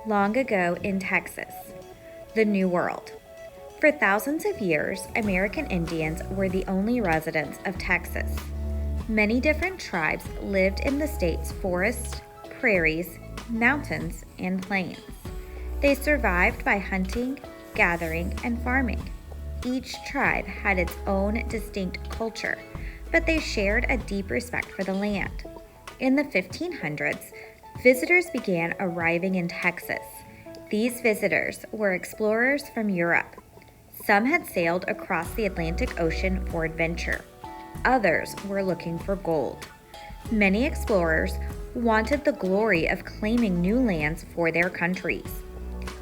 Long ago in Texas, the New World. For thousands of years, American Indians were the only residents of Texas. Many different tribes lived in the state's forests, prairies, mountains, and plains. They survived by hunting, gathering, and farming. Each tribe had its own distinct culture, but they shared a deep respect for the land. In the 1500s, visitors began arriving in Texas. These visitors were explorers from Europe. Some had sailed across the Atlantic Ocean for adventure. Others were looking for gold. Many explorers wanted the glory of claiming new lands for their countries.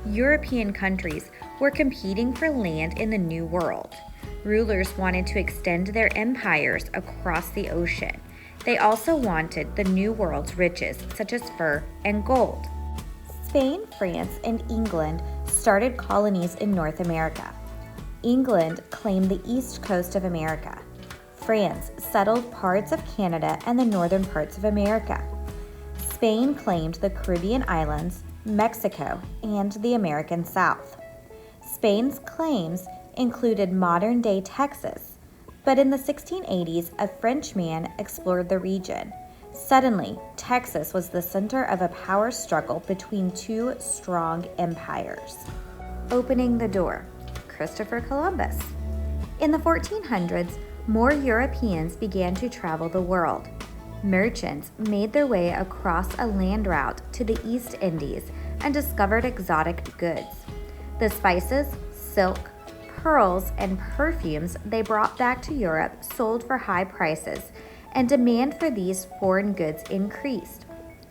European countries were competing for land in the New World. Rulers wanted to extend their empires across the ocean. They also wanted the New World's riches, such as fur and gold. Spain, France, and England started colonies in North America. England claimed the east coast of America. France settled parts of Canada and the northern parts of America. Spain claimed the Caribbean islands, Mexico, and the American South. Spain's claims included modern-day Texas, but in the 1680s, a Frenchman explored the region. Suddenly, Texas was the center of a power struggle between two strong empires. Opening the door, Christopher Columbus. In the 1400s, more Europeans began to travel the world. Merchants made their way across a land route to the East Indies and discovered exotic goods. The spices, silk, pearls, and perfumes they brought back to Europe sold for high prices, and demand for these foreign goods increased.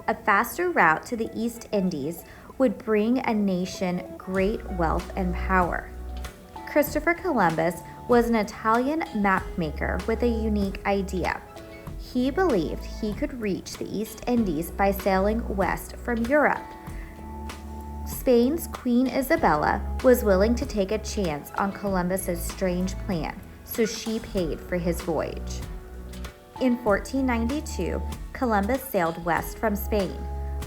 A faster route to the East Indies would bring a nation great wealth and power. Christopher Columbus was an Italian mapmaker with a unique idea. He believed he could reach the East Indies by sailing west from Europe. Spain's Queen Isabella was willing to take a chance on Columbus's strange plan, so she paid for his voyage. In 1492, Columbus sailed west from Spain.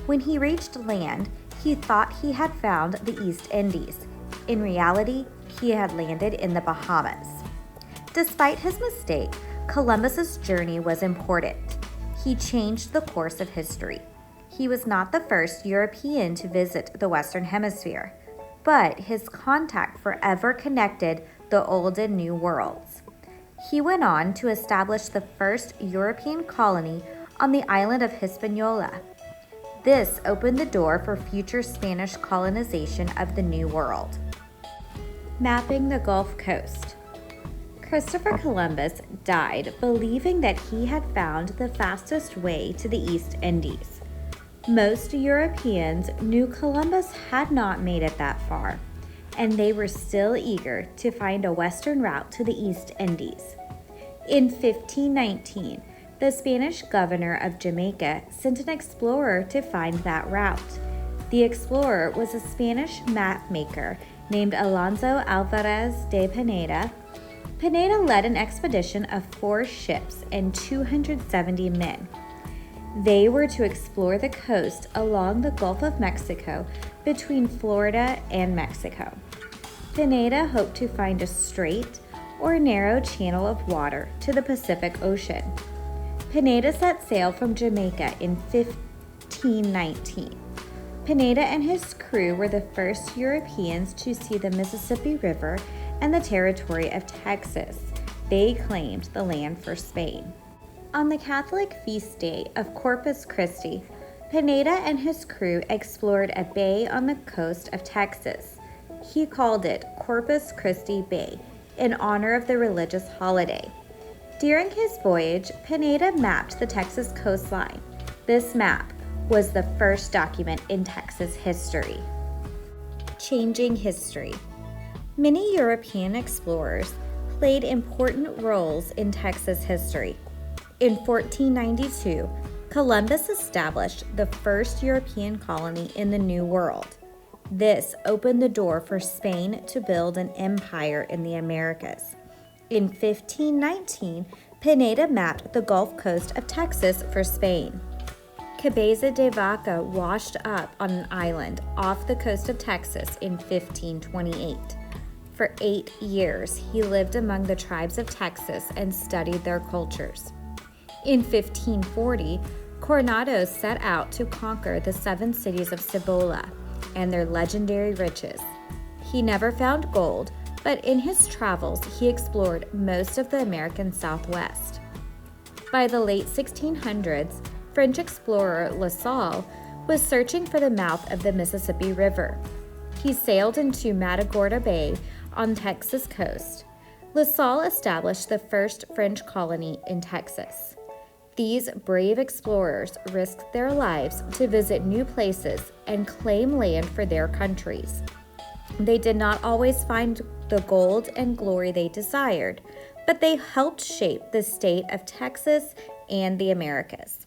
When he reached land, he thought he had found the East Indies. In reality, he had landed in the Bahamas. Despite his mistake, Columbus's journey was important. He changed the course of history. He was not the first European to visit the Western Hemisphere, but his contact forever connected the Old and New Worlds. He went on to establish the first European colony on the island of Hispaniola. This opened the door for future Spanish colonization of the New World. Mapping the Gulf Coast. Christopher Columbus died believing that he had found the fastest way to the East Indies. Most Europeans knew Columbus had not made it that far, and they were still eager to find a western route to the East Indies. In 1519, the Spanish governor of Jamaica sent an explorer to find that route. The explorer was a Spanish mapmaker named Alonso Alvarez de Pineda. Pineda led an expedition of 4 ships and 270 men. They were to explore the coast along the Gulf of Mexico between Florida and Mexico. Pineda hoped to find a straight or narrow channel of water to the Pacific Ocean. Pineda set sail from Jamaica in 1519. Pineda and his crew were the first Europeans to see the Mississippi River and the territory of Texas. They claimed the land for Spain. On the Catholic feast day of Corpus Christi, Pineda and his crew explored a bay on the coast of Texas. He called it Corpus Christi Bay in honor of the religious holiday. During his voyage, Pineda mapped the Texas coastline. This map was the first document in Texas history. Changing history. Many European explorers played important roles in Texas history. In 1492, Columbus established the first European colony in the New World. This opened the door for Spain to build an empire in the Americas. In 1519, Pineda mapped the Gulf Coast of Texas for Spain. Cabeza de Vaca washed up on an island off the coast of Texas in 1528. For 8 years, he lived among the tribes of Texas and studied their cultures. In 1540, Coronado set out to conquer the 7 cities of Cibola and their legendary riches. He never found gold, but in his travels, he explored most of the American Southwest. By the late 1600s, French explorer La Salle was searching for the mouth of the Mississippi River. He sailed into Matagorda Bay on Texas coast. La Salle established the first French colony in Texas. These brave explorers risked their lives to visit new places and claim land for their countries. They did not always find the gold and glory they desired, but they helped shape the state of Texas and the Americas.